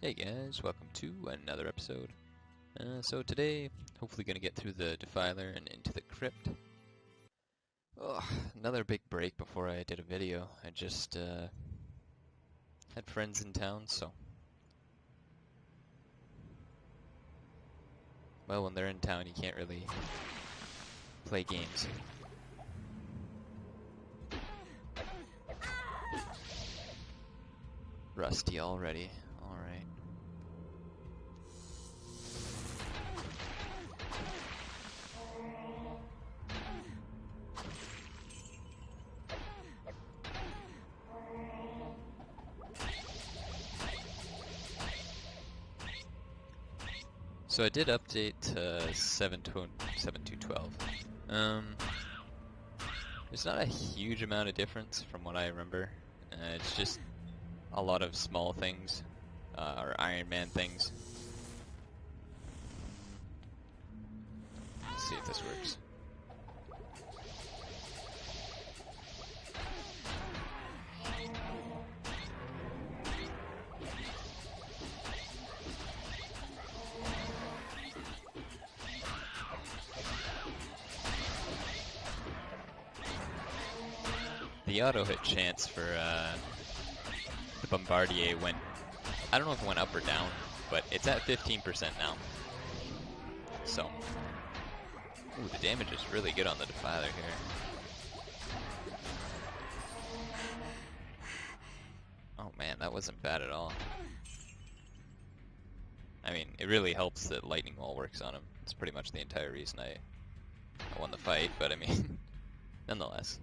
Hey guys, welcome to another episode. So today, hopefully gonna get through the Defiler and into the crypt. Another big break before I did a video. I just had friends in town, so... Well, when they're in town, you can't really play games. Rusty already, alright. So I did update to 7.2.12. There's not a huge amount of difference from what I remember. It's just a lot of small things, or Iron Man things. Let's see if this works. The auto hit chance for the Bombardier went, I don't know if it went up or down, but it's at 15% now. So, ooh, the damage is really good on the Defiler here. Oh man, that wasn't bad at all. I mean, it really helps that lightning wall works on him. It's pretty much the entire reason I won the fight, but I mean, nonetheless.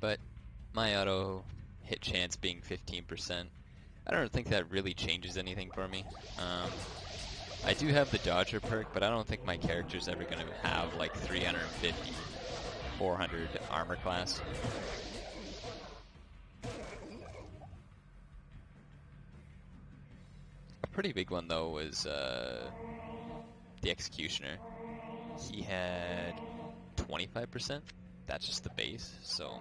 But my auto hit chance being 15%, I don't think that really changes anything for me. I do have the Dodger perk, but I don't think my character's ever going to have like 350, 400 armor class. A pretty big one though was the Executioner. He had 25%. That's just the base, so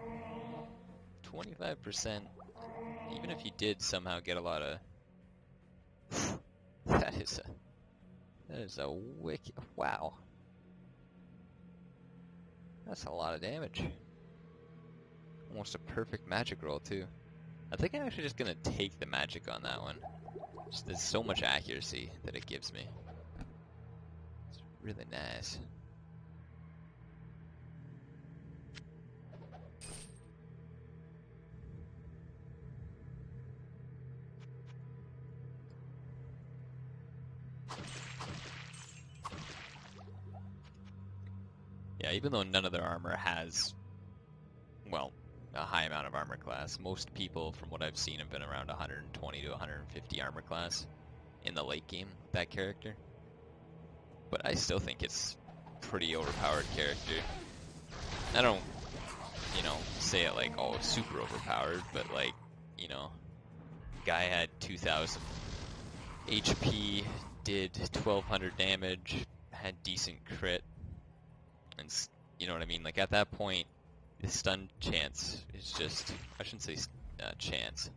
25%, even if you did somehow get a lot of... that is a wicked... wow. That's a lot of damage. Almost a perfect magic roll, too. I think I'm actually just gonna take the magic on that one. Just, there's so much accuracy that it gives me. It's really nice. Yeah, even though none of their armor has, well, a high amount of armor class, most people, from what I've seen, have been around 120 to 150 armor class in the late game with that character. But I still think it's pretty overpowered character. I don't, say it like, oh, super overpowered, but like, guy had 2,000 HP, did 1,200 damage, had decent crit. And you know what I mean? Like, at that point, the stun chance is just... I shouldn't say chance,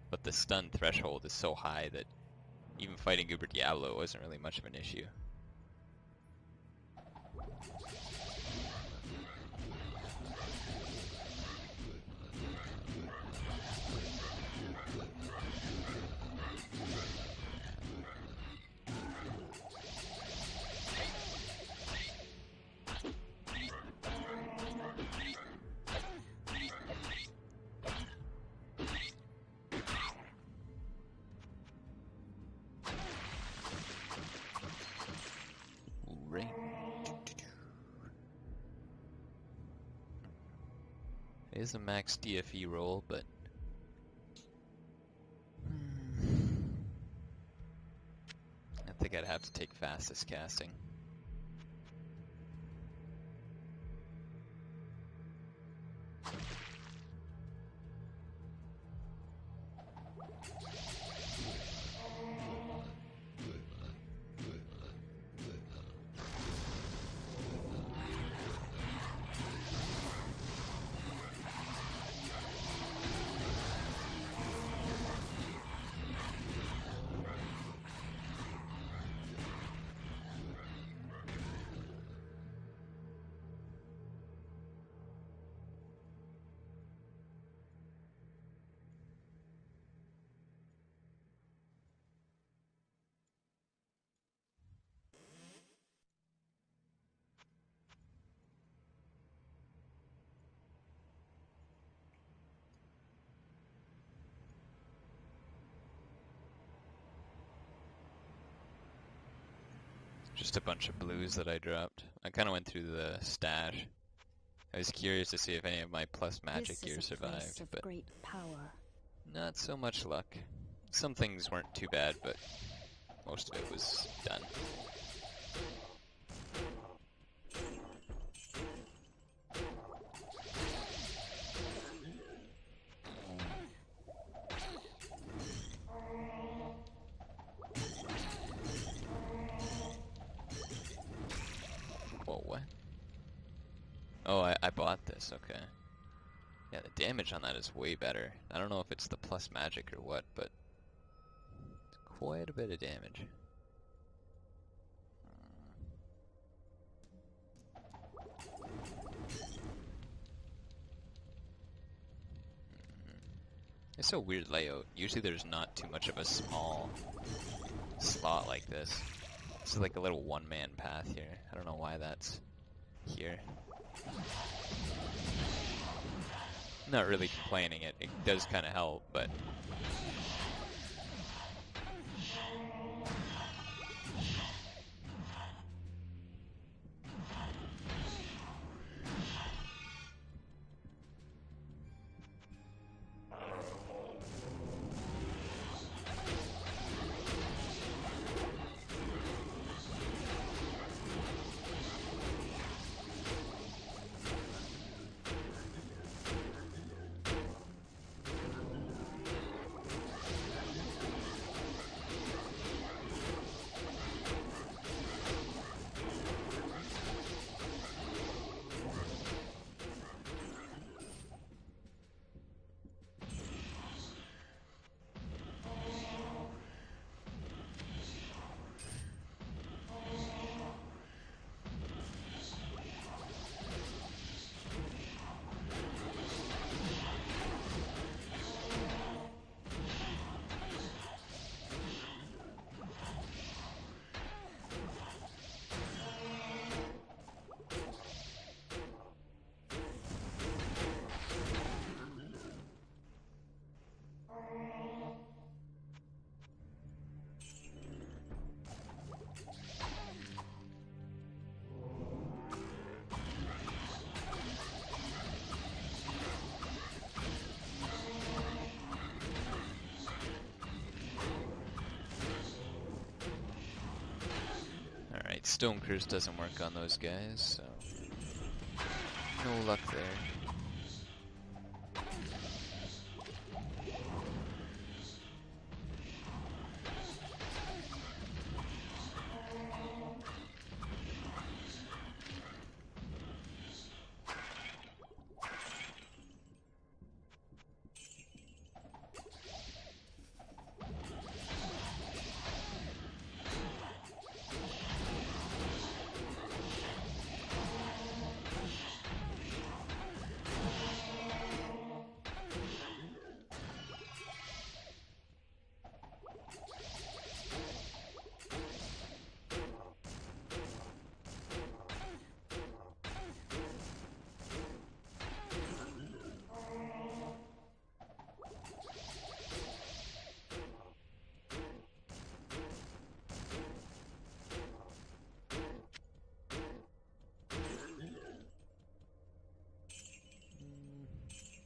but the stun threshold is so high that even fighting Uber Diablo wasn't really much of an issue. It is a max DFE roll, but I think I'd have to take fastest casting. Just a bunch of blues that I dropped. I kind of went through the stash. I was curious to see if any of my plus magic gear survived, but great power. Not so much luck. Some things weren't too bad, but most of it was done. Whoa, what? Oh, I bought this, okay. Yeah, the damage on that is way better. I don't know if it's the plus magic or what, but it's quite a bit of damage. It's a weird layout. Usually there's not too much of a small slot like this. This is like a little one-man path here. I don't know why that's here. Not really complaining, it does kind of help, but Stone Curse doesn't work on those guys, so no luck there.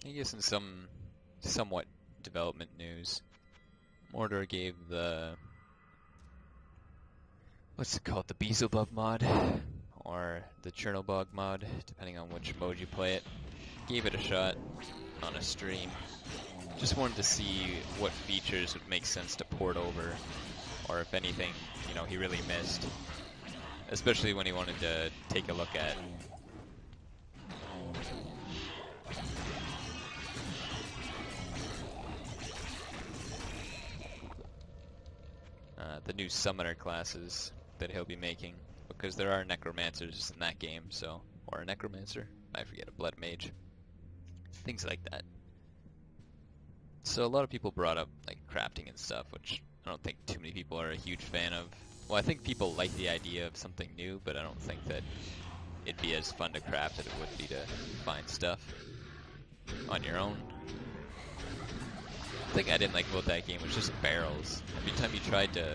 I guess in some somewhat development news, Mordor gave the, what's it called, the Beelzebub mod, or the Chernobog mod, depending on which mode you play it. Gave it a shot on a stream. Just wanted to see what features would make sense to port over, or if anything, you know, he really missed. Especially when he wanted to take a look at the new summoner classes that he'll be making, because there are necromancers in that game, so, or a necromancer, I forget, a blood mage, things like that. So a lot of people brought up like crafting and stuff, which I don't think too many people are a huge fan of. Well, I think people like the idea of something new, but I don't think that it'd be as fun to craft as it would be to find stuff on your own. The thing I didn't like about that game was just barrels. Every time you tried to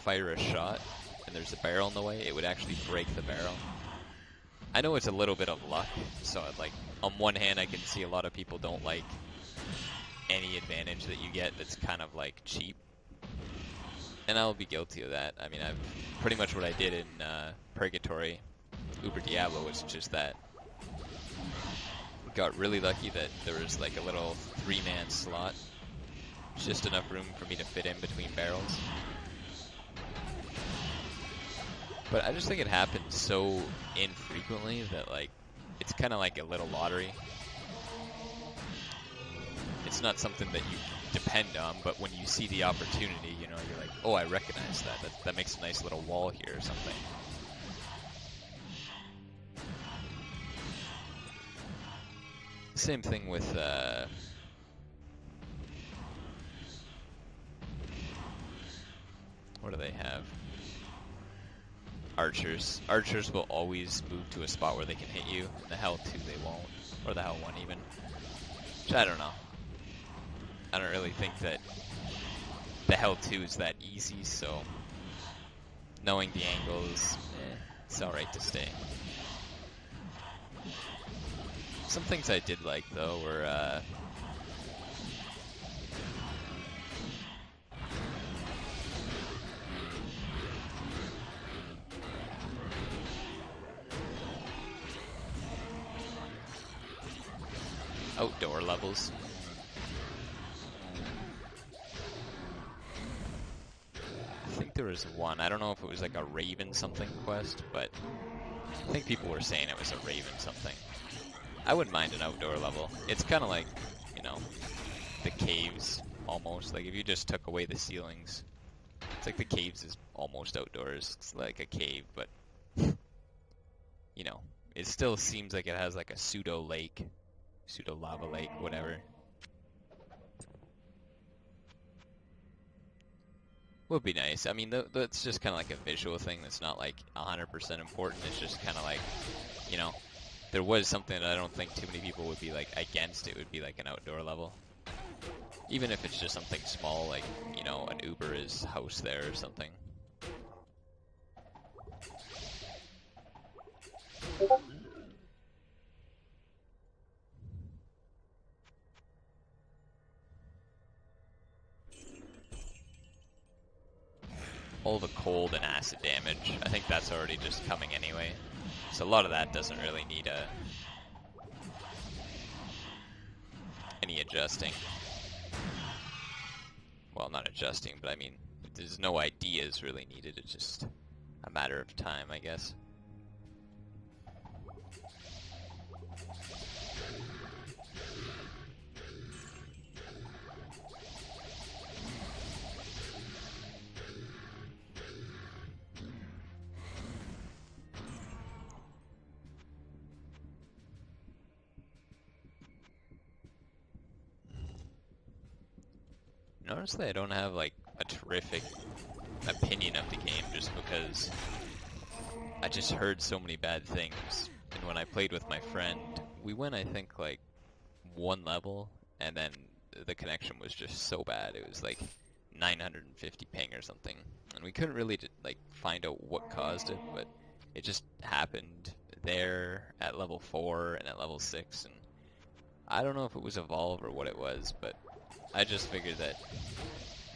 fire a shot and there's a barrel in the way, it would actually break the barrel. I know it's a little bit of luck, so like on one hand I can see a lot of people don't like any advantage that you get that's kind of like cheap. And I'll be guilty of that. I mean, I've pretty much what I did in Purgatory, Uber Diablo was just that. Got really lucky that there was like a little 3-man slot. Just enough room for me to fit in between barrels. But I just think it happens so infrequently that like, it's kind of like a little lottery. It's not something that you depend on, but when you see the opportunity, you know, you're like, oh, I recognize that. That makes a nice little wall here or something. Same thing with what do they have? Archers. Archers will always move to a spot where they can hit you. The Thehell2 they won't, or the Thehell1 even. Which I don't know. I don't really think that the Thehell2 is that easy, so knowing the angles, it's alright to stay. Some things I did like though were outdoor levels. I think there was one. I don't know if it was like a Raven something quest, but I think people were saying it was a Raven something. I wouldn't mind an outdoor level. It's kind of like, you know, the caves almost. Like if you just took away the ceilings, it's like the caves is almost outdoors. It's like a cave, but you know, it still seems like it has like a pseudo lake, pseudo lava lake, whatever. Would be nice. I mean, that's just kind of like a visual thing. That's not like 100% important. It's just kind of like, you know, there was something that I don't think too many people would be like against. It would be like an outdoor level, even if it's just something small, like, you know, an Uber's house there or something. All the cold and acid damage, I think that's already just coming anyway. So a lot of that doesn't really need any adjusting. Well, not adjusting, but I mean, there's no ideas really needed. It's just a matter of time, I guess. And honestly, I don't have like a terrific opinion of the game just because I just heard so many bad things. And when I played with my friend, we went, I think, like one level, and then the connection was just so bad. It was like 950 ping or something, and we couldn't really like find out what caused it, but it just happened there at level 4 and at level 6, and I don't know if it was Evolve or what it was, but I just figured that,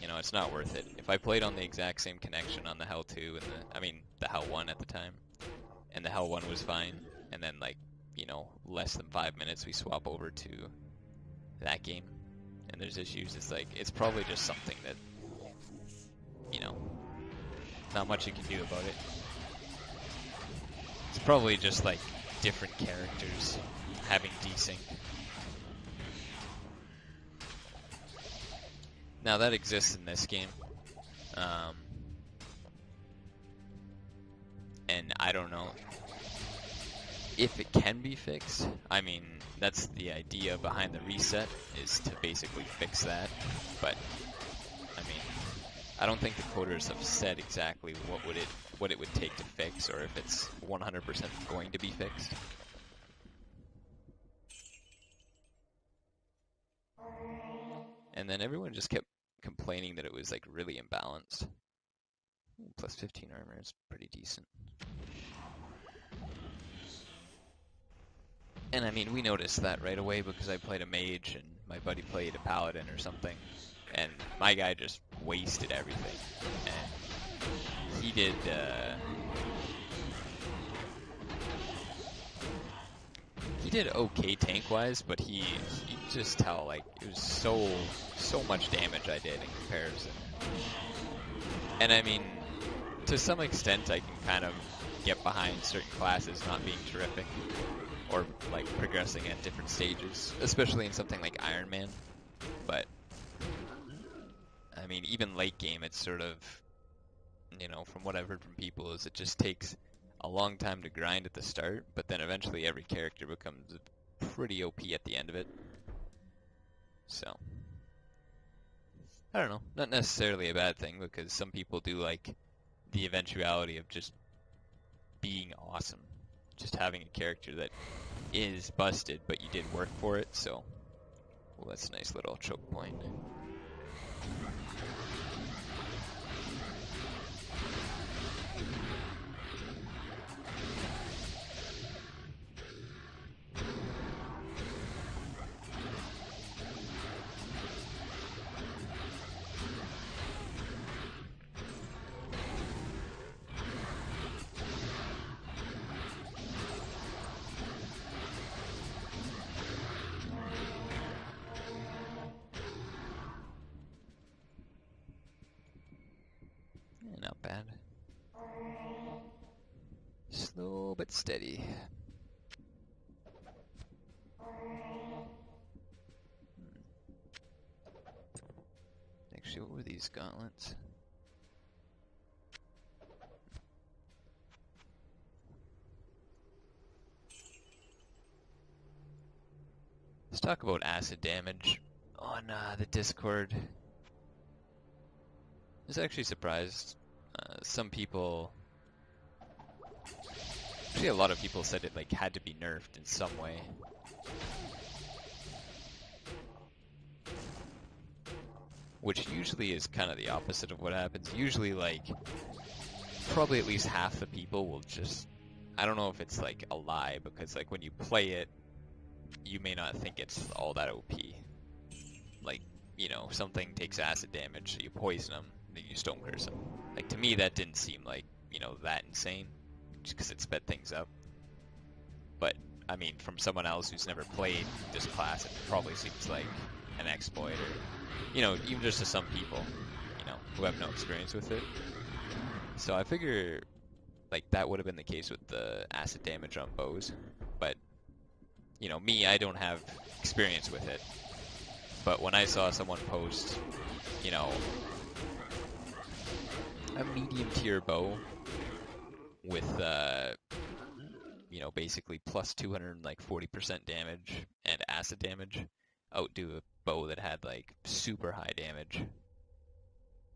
you know, it's not worth it. If I played on the exact same connection on the Thehell2 and the Thehell1 at the time, and the Thehell1 was fine, and then like, you know, less than 5 minutes we swap over to that game, and there's issues, it's like, it's probably just something that, you know, not much you can do about it. It's probably just like different characters having desync. Now that exists in this game, and I don't know if it can be fixed. I mean, that's the idea behind the reset, is to basically fix that, but I mean, I don't think the coders have said exactly what it would take to fix, or if it's 100% going to be fixed. And then everyone just kept complaining that it was like really imbalanced. Plus 15 armor is pretty decent. And I mean, we noticed that right away because I played a mage and my buddy played a paladin or something. And my guy just wasted everything. And he did, okay tank-wise, but you just tell, like, it was so much damage I did in comparison. And I mean, to some extent I can kind of get behind certain classes not being terrific, or like progressing at different stages, especially in something like Iron Man. But I mean, even late game, it's sort of, you know, from what I've heard from people, is it just takes a long time to grind at the start, but then eventually every character becomes pretty OP at the end of it. So, I don't know, not necessarily a bad thing, because some people do like the eventuality of just being awesome. Just having a character that is busted, but you did work for it, so, well, that's a nice little choke point. Not bad. Slow but steady. Actually, what were these gauntlets? Let's talk about acid damage on the Discord. I was actually surprised. Some people, actually a lot of people said it like had to be nerfed in some way. Which usually is kind of the opposite of what happens. Usually, like, probably at least half the people will just, I don't know if it's like a lie, because like when you play it, you may not think it's all that OP. Like, you know, something takes acid damage, so you poison them, then you stone curse them. Like, to me, that didn't seem like, you know, that insane, just because it sped things up. But, I mean, from someone else who's never played this class, it probably seems like an exploit, or, you know, even just to some people, you know, who have no experience with it. So I figure, like, that would have been the case with the acid damage on bows. But, you know, me, I don't have experience with it. But when I saw someone post, you know, a medium tier bow with, you know, basically plus 240% damage and acid damage, outdo a bow that had like super high damage,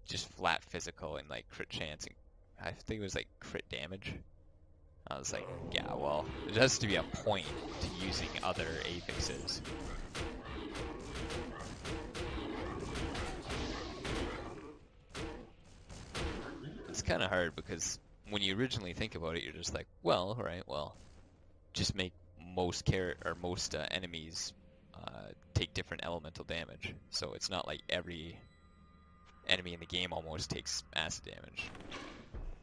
just flat physical and like crit chance, and I think it was like crit damage. I was like, yeah, well, there has to be a point to using other affixes. It's kind of hard because when you originally think about it, you're just like, well, alright, well, just make most enemies take different elemental damage. So it's not like every enemy in the game almost takes acid damage.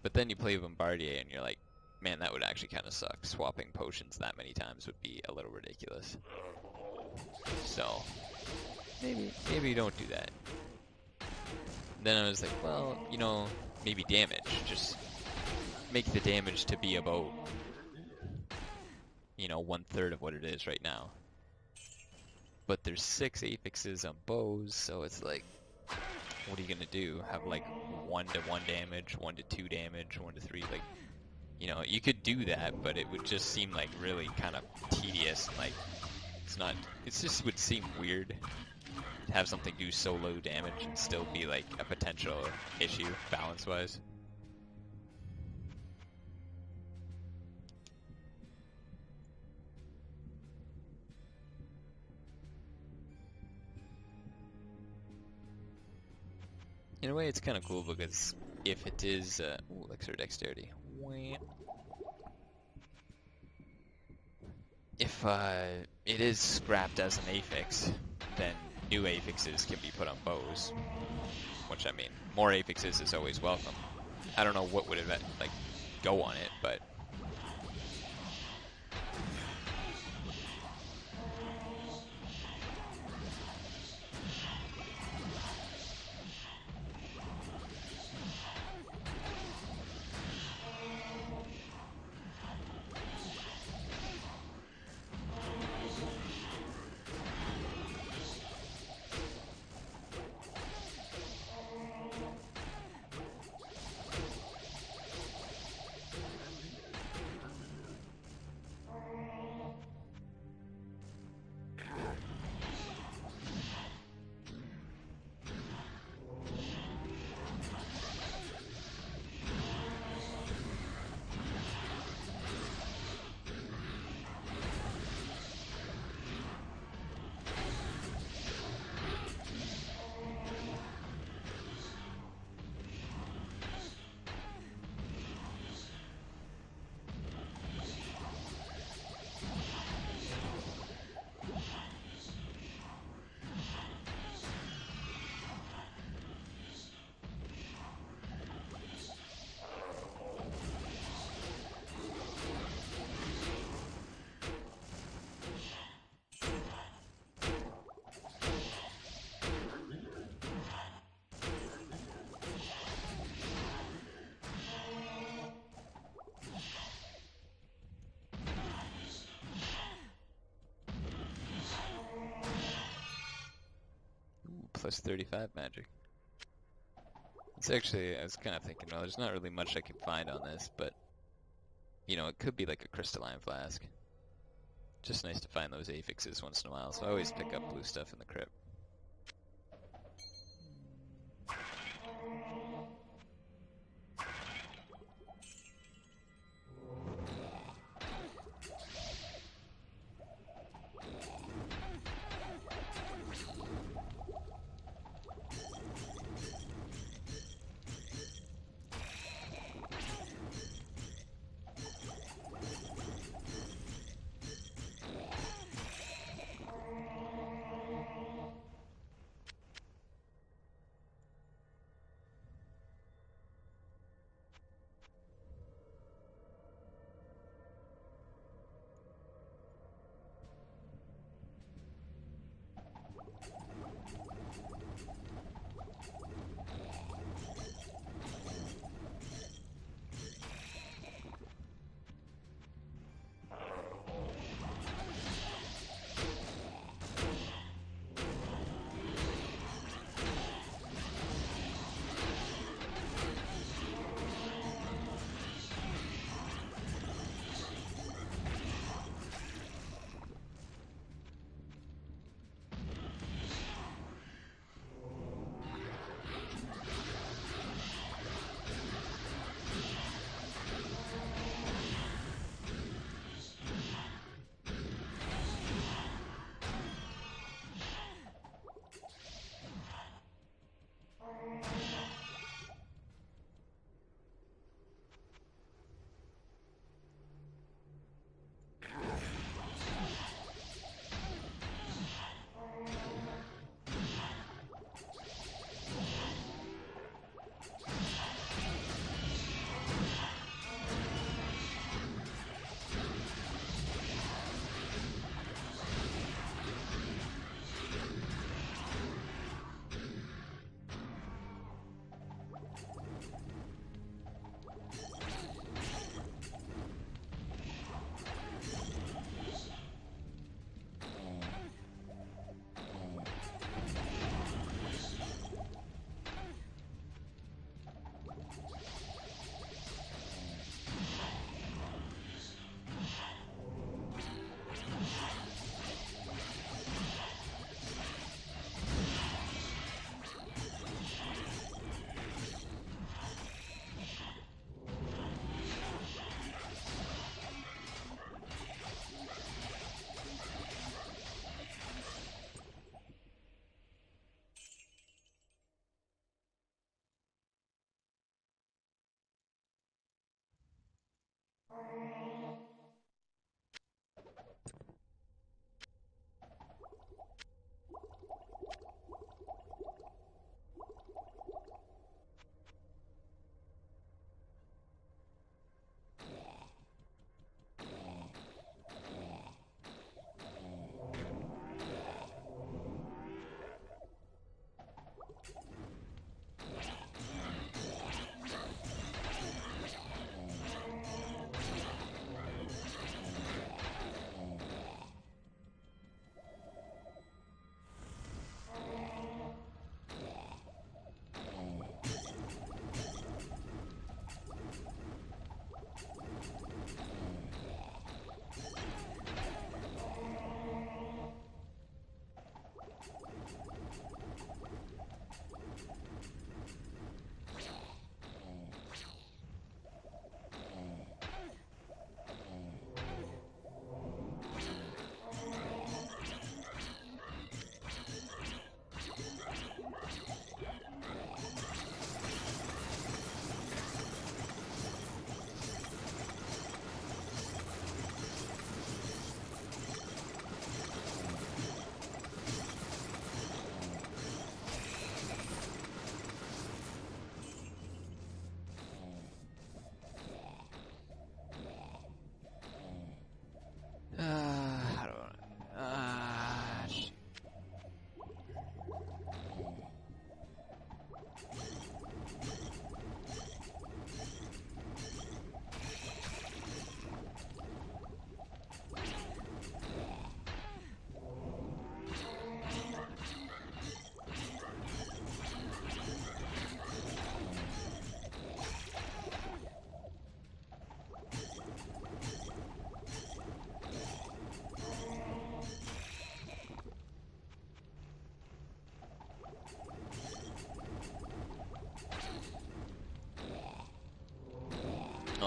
But then you play Bombardier and you're like, man, that would actually kind of suck. Swapping potions that many times would be a little ridiculous. So maybe don't do that. Then I was like, well, you know, maybe damage. Just make the damage to be about, you know, 1/3 of what it is right now. But there's 6 affixes on bows, so it's like, what are you gonna do? Have like 1-to-1 damage, 1-to-2 damage, 1-to-3, like, you know, you could do that, but it would just seem like really kind of tedious. Like, it just would seem weird to have something do so low damage and still be like a potential issue balance-wise. In a way, it's kind of cool because if it is, ooh, elixir dexterity. Wah. If it is scrapped as an affix, then new affixes can be put on bows. Which, I mean, more affixes is always welcome. I don't know what would like go on it, but plus 35 magic. It's actually, I was kind of thinking, well, there's not really much I can find on this, but, you know, it could be like a crystalline flask. Just nice to find those affixes once in a while, so I always pick up blue stuff in the crypt.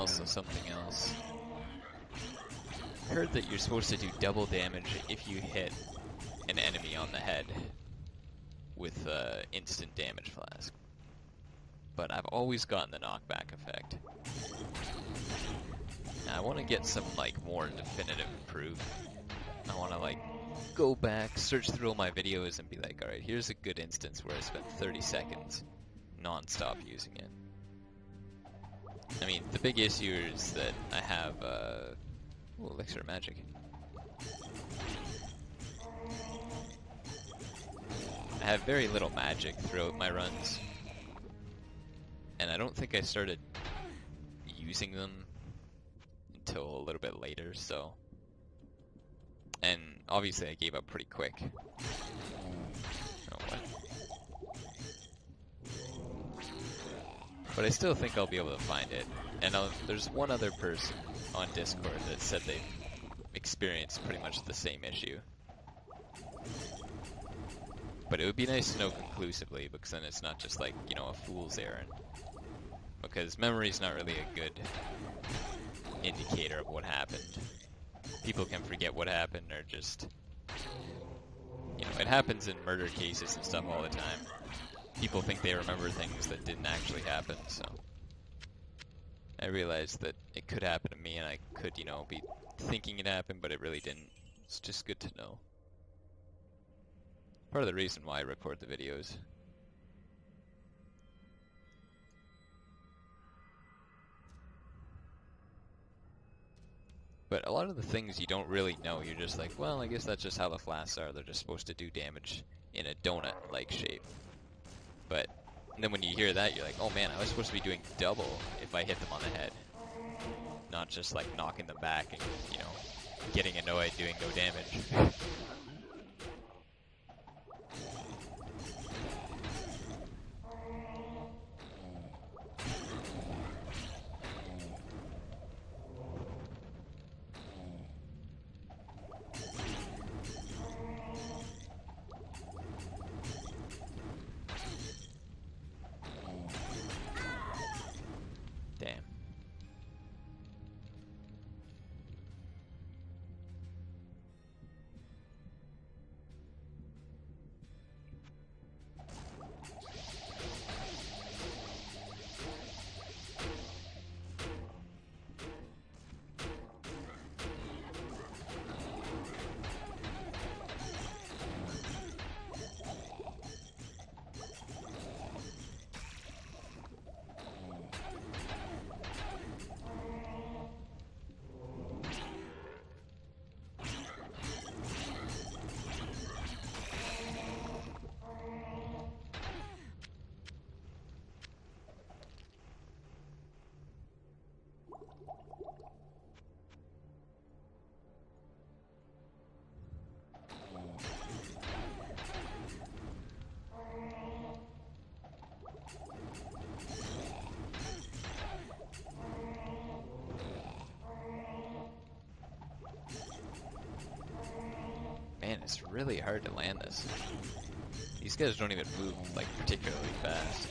also something else. I heard that you're supposed to do double damage if you hit an enemy on the head with instant damage flask. But I've always gotten the knockback effect. Now I want to get some like more definitive proof. I want to like go back, search through all my videos and be like, alright, here's a good instance where I spent 30 seconds non-stop using it. I mean, the big issue is that I have, ooh, Elixir of Magic. I have very little magic throughout my runs. And I don't think I started using them until a little bit later, so... And obviously I gave up pretty quick. Oh, what? But I still think I'll be able to find it. And there's one other person on Discord that said they've experienced pretty much the same issue. But it would be nice to know conclusively, because then it's not just like, you know, a fool's errand. Because memory's not really a good indicator of what happened. People can forget what happened, or just... You know, it happens in murder cases and stuff all the time. People think they remember things that didn't actually happen, so... I realized that it could happen to me, and I could, you know, be thinking it happened, but it really didn't. It's just good to know. Part of the reason why I record the videos. But a lot of the things you don't really know, you're just like, well, I guess that's just how the flasks are. They're just supposed to do damage in a donut-like shape. But then when you hear that, you're like, oh man, I was supposed to be doing double if I hit them on the head. Not just like knocking them back and, you know, getting annoyed doing no damage. Damn. Man, it's really hard to land this. These guys don't even move, like, particularly fast.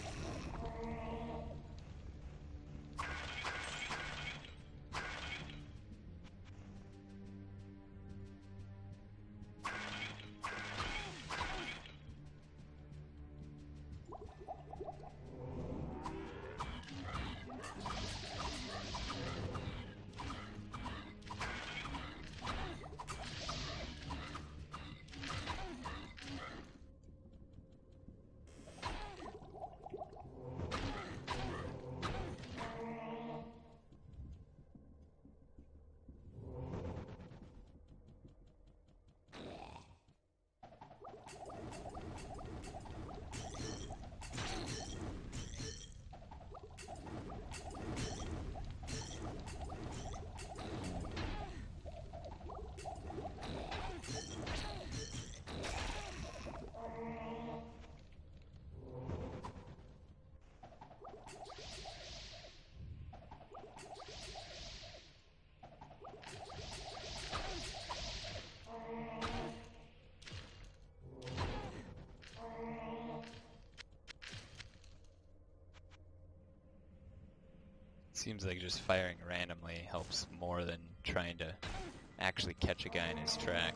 Seems like just firing randomly helps more than trying to actually catch a guy in his track.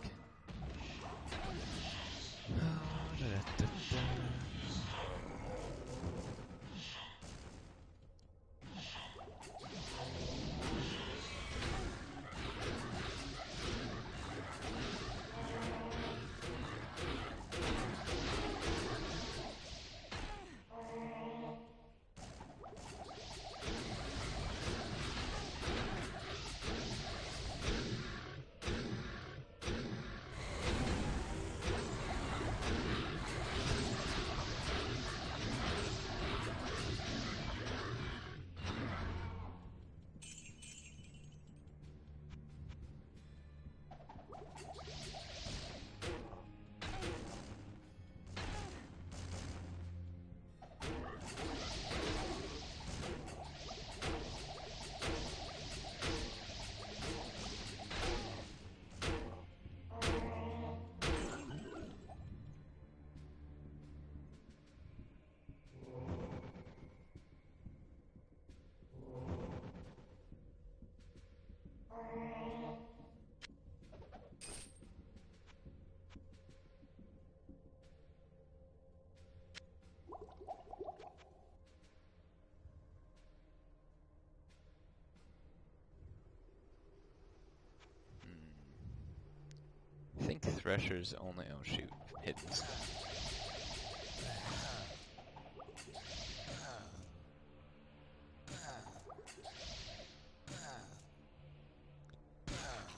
I think Thresher's only... oh shoot, hidden.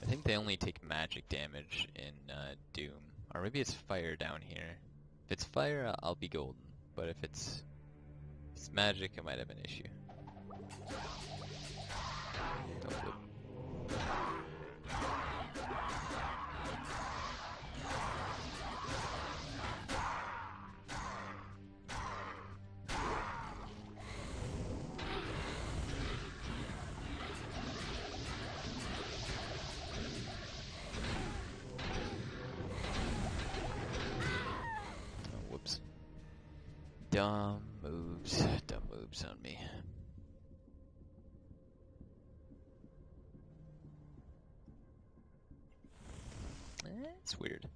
I think they only take magic damage in Doom. Or maybe it's fire down here. If it's fire, I'll be golden. But if it's magic, I might have an issue. Oh, whoop. Dumb moves on me. It's weird.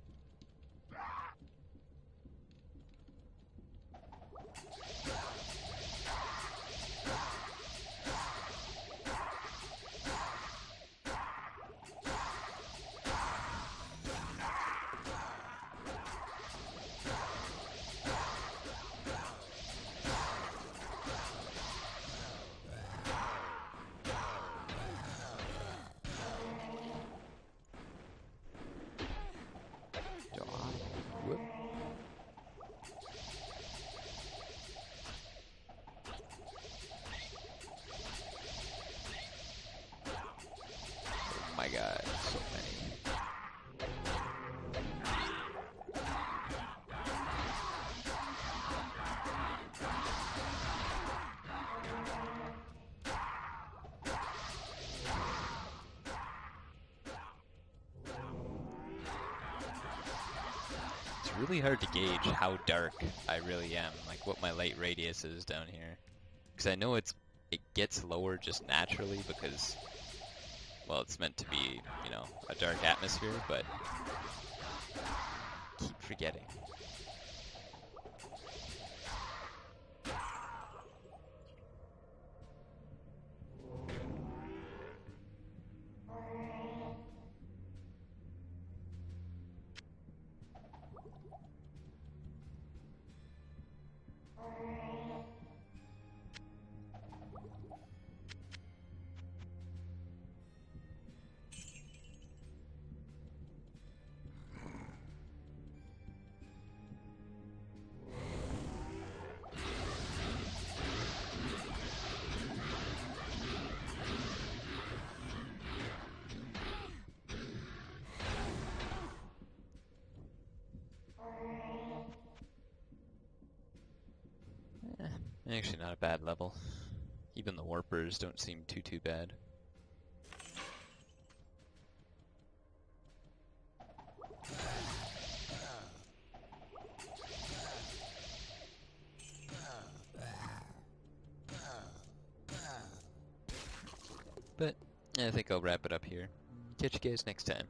My god, so many. It's really hard to gauge how dark I really am, like what my light radius is down here. Because I know it gets lower just naturally because, well, it's meant to be, you know, a dark atmosphere, but keep forgetting. Actually not a bad level. Even the warpers don't seem too bad. But I think I'll wrap it up here. Catch you guys next time.